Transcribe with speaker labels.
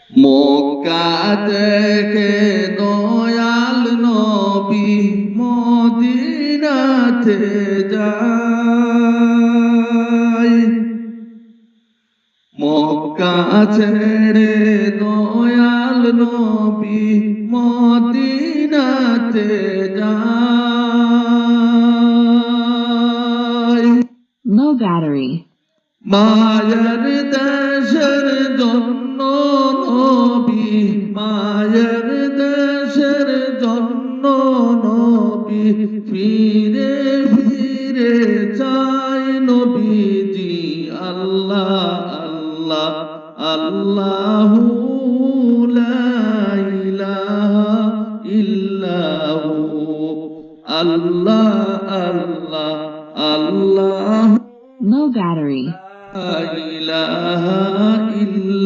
Speaker 1: মক্কা থেকে দয়াল নবী মদিনাতে যায়। মক্কা ছেড়ে দয়াল নবী মদিনাতে যায়।
Speaker 2: Low battery.
Speaker 1: মায়ের দেশের জন্য নবী, মায়ের দেশের জন্য নবী ফিরে ফিরে চাই নবীজি। আল্লাহ আল্লাহ আল্লাহু লা ইলাহা ইল্লাহু, আল্লাহ আল্লাহ আল্লাহ
Speaker 2: Low battery.
Speaker 1: لا إله إلا